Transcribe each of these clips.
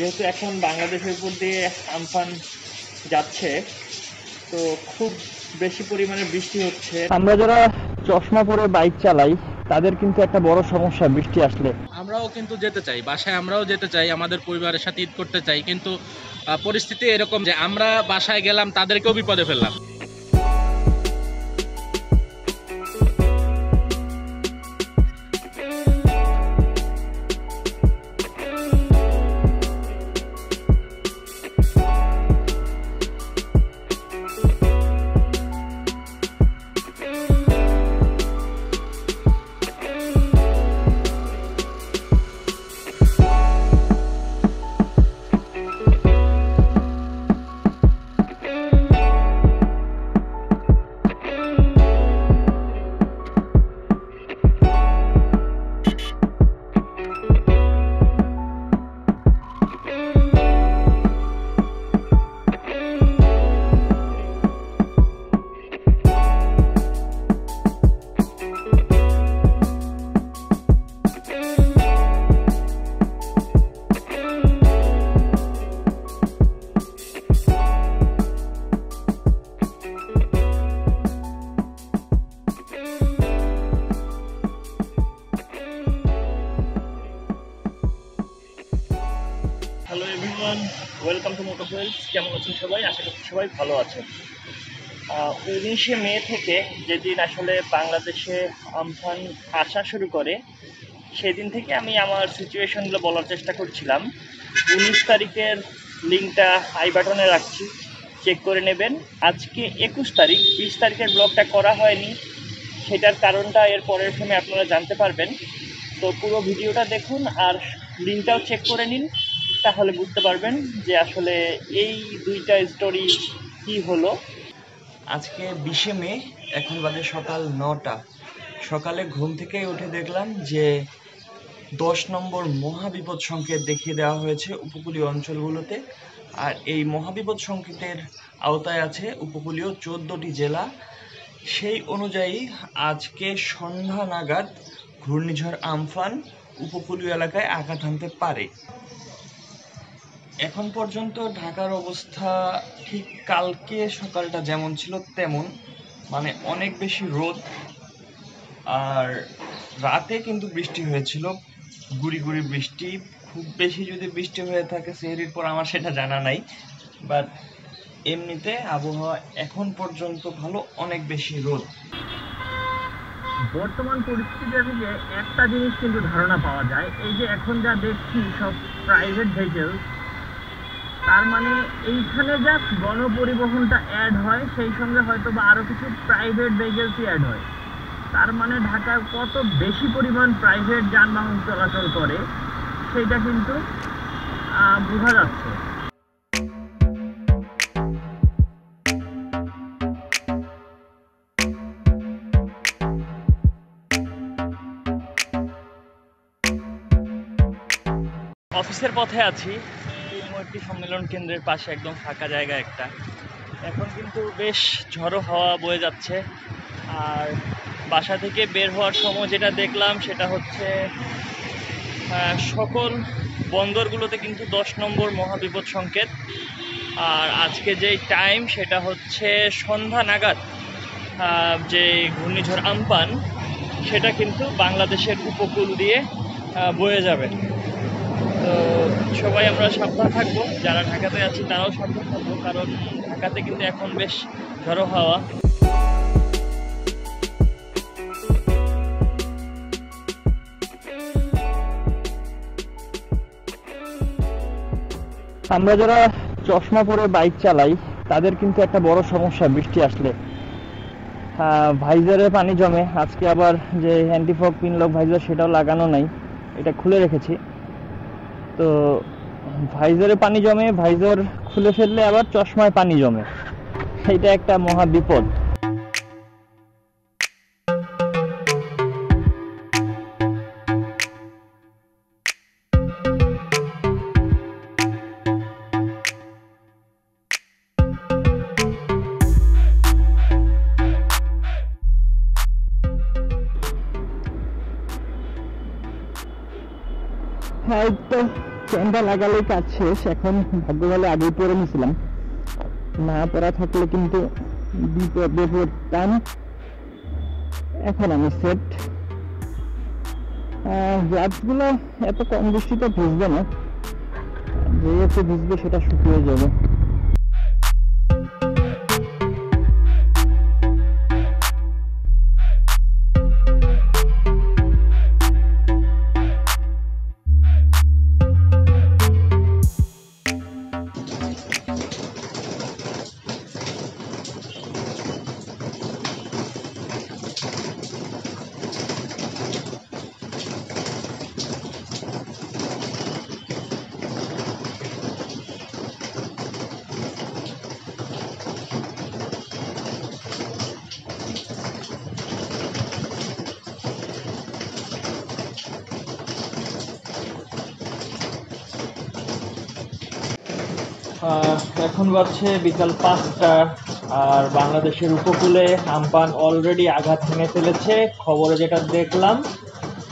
যেহেতু এখন বাংলাদেশের উপর দিয়ে আমফান যাচ্ছে, তো খুব বেশি পরিমাণে বৃষ্টি হচ্ছে। আমরা যারা চশমা পরে বাইক চালাই তাদের কিন্তু একটা বড় সমস্যা বৃষ্টি আসলে। আমরাও কিন্তু যেতে চাই বাসায়, আমরাও যেতে চাই, আমাদের পরিবারের সাথে ঈদ করতে চাই, কিন্তু পরিস্থিতি এরকম যে আমরা বাসায় গেলাম তাদেরকেও বিপদে ফেললাম। Hello everyone, welcome to MotoWheels। কেমন আছেন সবাই? আশা করছি সবাই ভালো আছেন। 19শে মে থেকে যেদিন আসলে বাংলাদেশে আমফান আসা শুরু করে, সেদিন থেকে আমি আমার সিচুয়েশনগুলো বলার চেষ্টা করছিলাম। 19 তারিখের লিঙ্কটা আই বাটনে রাখছি, চেক করে নেবেন। আজকে 21 তারিখ, 20 তারিখের ব্লগটা করা হয়নি, সেটার কারণটা এর পরের ফ্রেমে আপনারা জানতে পারবেন। তো পুরো ভিডিওটা দেখুন আর লিঙ্কটাও চেক করে নিন, তাহলে বুঝতে পারবেন যে আসলে এই দুইটা স্টোরি কি হলো। আজকে 20শে মে, এখন বাজে সকাল 9টা। সকালে ঘুম থেকে উঠে দেখলাম যে 10 নম্বর মহাবিপদ সংকেত দেখিয়ে দেওয়া হয়েছে উপকূলীয় অঞ্চলগুলোতে। আর এই মহাবিপদ সংকেতের আওতায় আছে উপকূলীয় 14টি জেলা। সেই অনুযায়ী আজকে সন্ধ্যা নাগাদ ঘূর্ণিঝড় আমফান উপকূলীয় এলাকায় আঘাত হানতে পারে। এখন পর্যন্ত ঢাকার অবস্থা ঠিক কালকে সকালটা যেমন ছিল তেমন, মানে অনেক বেশি রোদ। আর রাতে কিন্তু বৃষ্টি হয়েছিল, গুড়ি গুড়ি বৃষ্টি। খুব বেশি যদি বৃষ্টি হয়ে থাকে সেহরির পর আমার সেটা জানা নাই, বাট এমনিতে আবহাওয়া এখন পর্যন্ত ভালো, অনেক বেশি রোদ। বর্তমান পরিস্থিতি থেকে একটা জিনিস কিন্তু ধারণা পাওয়া যায়, এই যে এখন যা দেখছি সব প্রাইভেট ভেহিকেল, তার মানে এইখানে যা গণপরিবহনটা অ্যাড হয় সেই সঙ্গে হয়তো বা আরও কিছু প্রাইভেট ভেহিকেলসই অ্যাড হয়। তার মানে ঢাকায় কত বেশি পরিমাণ প্রাইভেট যানবাহন চলাচল করে সেইটা কিন্তু বোঝা যাচ্ছে। অফিসের পথে আছি, একটি সম্মেলন কেন্দ্রের পাশে একদম ফাঁকা জায়গা একটা। এখন কিন্তু বেশ ঝড়ো হাওয়া বয়ে যাচ্ছে। আর বাসা থেকে বের হওয়ার সময় যেটা দেখলাম সেটা হচ্ছে সকল বন্দরগুলোতে কিন্তু 10 নম্বর মহাবিপদ সংকেত। আর আজকে যেই টাইম সেটা হচ্ছে সন্ধ্যা নাগাদ যে ঘূর্ণিঝড় আমপান সেটা কিন্তু বাংলাদেশের উপকূল দিয়ে বয়ে যাবে। তো সবাই আমরা সাবধান থাকবো, যারা ঢাকাতে আছি তারাও সাবধান থাকবো, কারণ ঢাকাতে কিন্তু এখন বেশ ঝড়ো হাওয়া। আমরা যারা চশমা পরে বাইক চালাই তাদের কিন্তু একটা বড় সমস্যা বৃষ্টি আসলে, ভাইজারে পানি জমে। আজকে আবার যে অ্যান্টি ফগ পিনলক ভাইজার সেটাও লাগানো নাই, এটা খুলে রেখেছি। তো ভাইজারে পানি জমে, ভাইজার খুলে ফেললে আবার চশমায় পানি জমে, এটা একটা মহা বিপদ। হ্যাঁ, তো ফ্যানটা লাগালেই কাজ শেষ। এখন ভাগ্য ভালো আগেই পরে নিয়েছিলাম, না পরা থাকলে কিন্তু বিপদে পড়তাম। এখন আমি সেট। গ্লাভসগুলো এত কম বৃষ্টিতে ভিজবে না, যেহেতু ভিজবে সেটা শুকিয়ে যাবে। এখন বাজছে বিকাল 5টা, আর বাংলাদেশের উপকূলে আমপান অলরেডি আঘাত হেনে ফেলেছে। খবরে যেটা দেখলাম,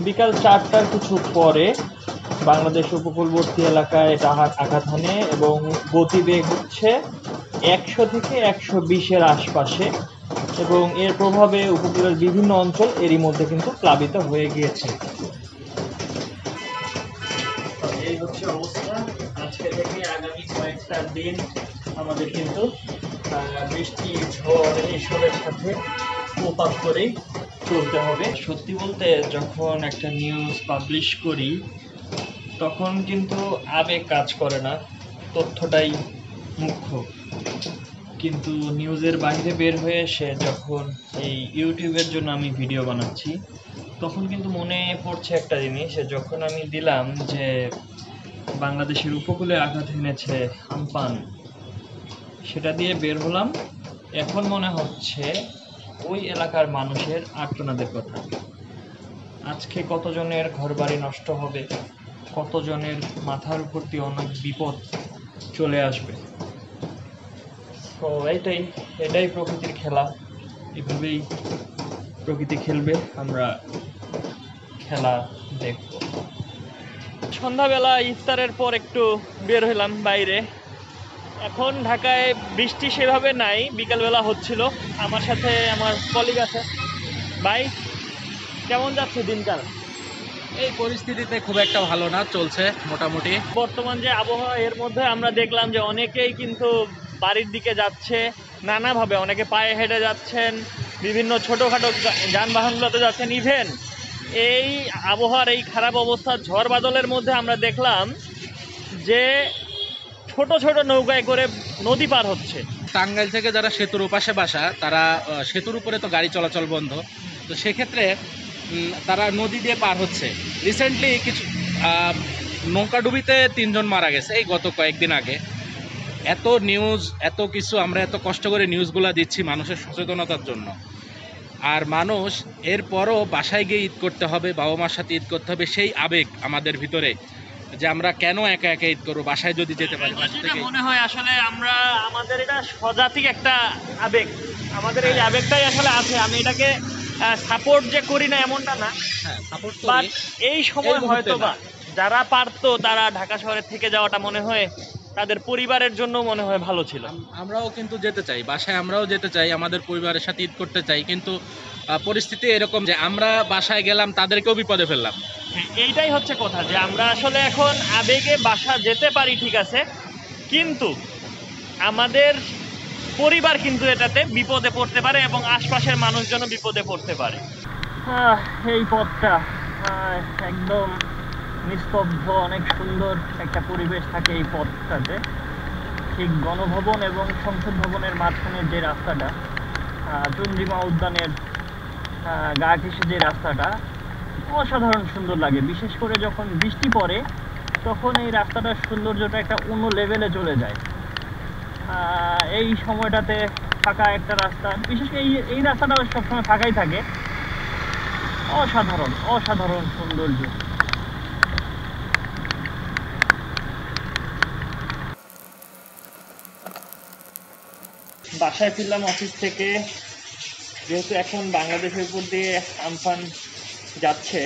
বিকাল 4টার কিছু পরে বাংলাদেশ উপকূলবর্তী এলাকায় এটা আঘাত হানে এবং গতিবেগ হচ্ছে 100 থেকে 120-এর আশপাশে, এবং এর প্রভাবে উপকূলের বিভিন্ন অঞ্চল এরই মধ্যে কিন্তু প্লাবিত হয়ে গিয়েছে। এই হচ্ছে অবস্থা। আজকে থেকে আগামী কয়েকটা দিন আমাদের কিন্তু বৃষ্টি, ঝড় এইসবের সাথে কোপ আপ করেই চলতে হবে। সত্যি বলতে যখন একটা নিউজ পাবলিশ করি তখন কিন্তু আবেগ কাজ করে না, তথ্যটাই মুখ্য। কিন্তু নিউজের বাইরে বের হয়ে এসে যখন এই ইউটিউবের জন্য আমি ভিডিও বানাচ্ছি, তখন কিন্তু মনে পড়ছে একটা জিনিস, যখন আমি দিলাম যে বাংলাদেশের উপকূলে আঘাত হেনেছে আমপান, সেটা দিয়ে বের হলাম, এখন মনে হচ্ছে ওই এলাকার মানুষের আর্তনাদের কথা। আজকে কতজনের ঘরবাড়ি নষ্ট হবে, কতজনের মাথার উপর দিয়ে অনেক বিপদ চলে আসবে। তো এটাই প্রকৃতির খেলা, এভাবেই প্রকৃতি খেলবে, আমরা খেলা দেখব। সন্ধ্যাবেলা ইফতারের পর একটু বের হলাম বাইরে। এখন ঢাকায় বৃষ্টি সেভাবে নাই, বিকালবেলা হচ্ছিল। আমার সাথে আমার কলিগ আছে। ভাই, কেমন যাচ্ছে দিনকাল? এই পরিস্থিতিতে খুব একটা ভালো না, চলছে মোটামুটি। বর্তমান যে আবহাওয়া, এর মধ্যে আমরা দেখলাম যে অনেকেই কিন্তু বাড়ির দিকে যাচ্ছে নানাভাবে। অনেকে পায়ে হেঁটে যাচ্ছেন, বিভিন্ন ছোটোখাটো যানবাহনগুলোতে যাচ্ছেন। ইভেন এই আবহাওয়ার এই খারাপ অবস্থা, ঝড় বাদলের মধ্যে আমরা দেখলাম যে ছোট ছোট নৌকায় করে নদী পার হচ্ছে। টাঙ্গাইল থেকে যারা সেতুর ওপাশে বাসা, তারা সেতুর উপরে তো গাড়ি চলাচল বন্ধ, তো সেক্ষেত্রে তারা নদী দিয়ে পার হচ্ছে। রিসেন্টলি কিছু নৌকাডুবিতে 3 জন মারা গেছে এই গত কয়েকদিন আগে। এত নিউজ, এত কিছু, আমরা এত কষ্ট করে নিউজগুলো দিচ্ছি মানুষের সচেতনতার জন্য, আর মানুষ এরপরও বাসায় গিয়ে ঈদ করতে হবে, বাবা মার সাথে ঈদ করতে হবে, সেই আবেগ আমাদের ভিতরে যে আমরা কেন একা একা ঈদ করবো, বাসায় যদি যেতে পারি। মনে হয় আসলে আমাদের এটা স্বজাতিক একটা আবেগ, আমাদের এই আবেগটাই আসলে আছে। আমি এটাকে সাপোর্ট যে করি না এমনটা না, বাট এই সময় হয়তো বা যারা পারতো তারা ঢাকা শহরে থেকে যাওয়াটা মনে হয় তাদের পরিবারের জন্য মনে হয় ভালো ছিল। আমরাও কিন্তু যেতে চাই বাসায়, আমরাও যেতে চাই, আমাদের পরিবারের সাথে ঈদ করতে চাই, কিন্তু পরিস্থিতি এরকম যে আমরা বাসায় গেলাম তাদেরকেও বিপদে ফেললাম। এইটাই হচ্ছে কথা, যে আমরা আসলে এখন আবেগে বাসা যেতে পারি ঠিক আছে, কিন্তু আমাদের পরিবার কিন্তু এটাতে বিপদে পড়তে পারে এবং আশপাশের মানুষজন বিপদে পড়তে পারে। এই পথটা একদম নিস্তব্ধ, অনেক সুন্দর একটা পরিবেশ থাকে এই পথটাতে। ঠিক গণভবন এবং সংসদ ভবনের মাঝখানের যে রাস্তাটা, চন্দ্রিমা উদ্যানের গা ঘেঁষে যে রাস্তাটা, অসাধারণ সুন্দর লাগে। বিশেষ করে যখন বৃষ্টি পড়ে তখন এই রাস্তাটার সৌন্দর্যটা একটা অন্য লেভেলে চলে যায়। এই সময়টাতে ফাঁকা একটা রাস্তা, বিশেষ করে এই রাস্তাটা সবসময় ফাঁকাই থাকে। অসাধারণ অসাধারণ সৌন্দর্য। বাসায় ফিরলাম অফিস থেকে। যেহেতু এখন বাংলাদেশের উপর দিয়ে আমফান যাচ্ছে,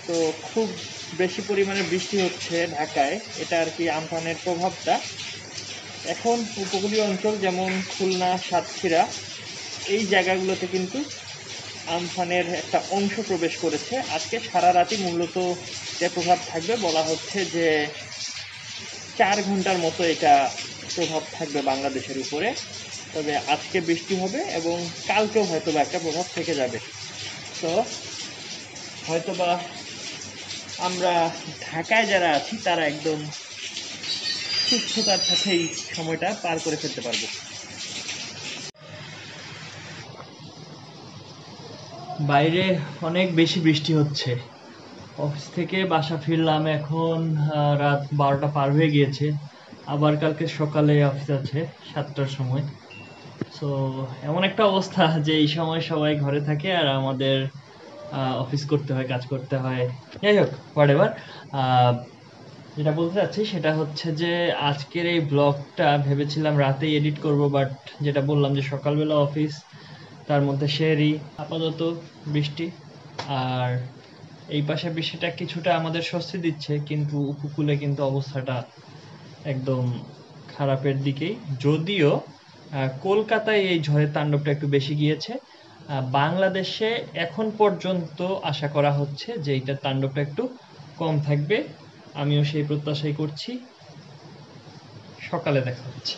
তো খুব বেশি পরিমাণে বৃষ্টি হচ্ছে ঢাকায়, এটা আর কি আমফানের প্রভাবটা। এখন উপকূলীয় অঞ্চল যেমন খুলনা, সাতক্ষীরা, এই জায়গাগুলোতে কিন্তু আমফানের একটা অংশ প্রবেশ করেছে। আজকে সারা রাতই মূলত এর প্রভাব থাকবে, বলা হচ্ছে যে 4 ঘন্টার মতো এটা প্রভাব থাকবে বাংলাদেশের উপরে। তবে আজকে বৃষ্টি হবে এবং কালকেও হয়তোবা একটা প্রভাব থেকে যাবে। তো হয়তোবা আমরা ঢাকায় যারা আছি তারা একদম সুস্থতার সাথে এই সময়টা পার করে ফেলতে পারবো। বাইরে অনেক বেশি বৃষ্টি হচ্ছে। অফিস থেকে বাসা ফিরলাম এখন রাত 12টা পার হয়ে গিয়েছে। আবার কালকে সকালে অফিস আছে 7টার সময়। সো এমন একটা অবস্থা যে এই সময় সবাই ঘরে থাকে আর আমাদের অফিস করতে হয়, কাজ করতে হয়। যাই হোক, হোয়াট এভার। যেটা বলতে চাচ্ছি সেটা হচ্ছে যে আজকের এই ব্লগটা ভেবেছিলাম রাতেই এডিট করব, বাট যেটা বললাম যে সকালবেলা অফিস, তার মধ্যে শেরি, আপাতত বৃষ্টি। আর এই পাশে বৃষ্টিটা কিছুটা আমাদের স্বস্তি দিচ্ছে, কিন্তু উপকূলে কিন্তু অবস্থাটা একদম খারাপের দিকেই। যদিও কলকাতায় এই ঝড়ের তাণ্ডবটা একটু বেশি গিয়েছে। বাংলাদেশে এখন পর্যন্ত আশা করা হচ্ছে যে এইটার তাণ্ডবটা একটু কম থাকবে। আমিও সেই প্রত্যাশাই করছি। সকালে দেখা হচ্ছে।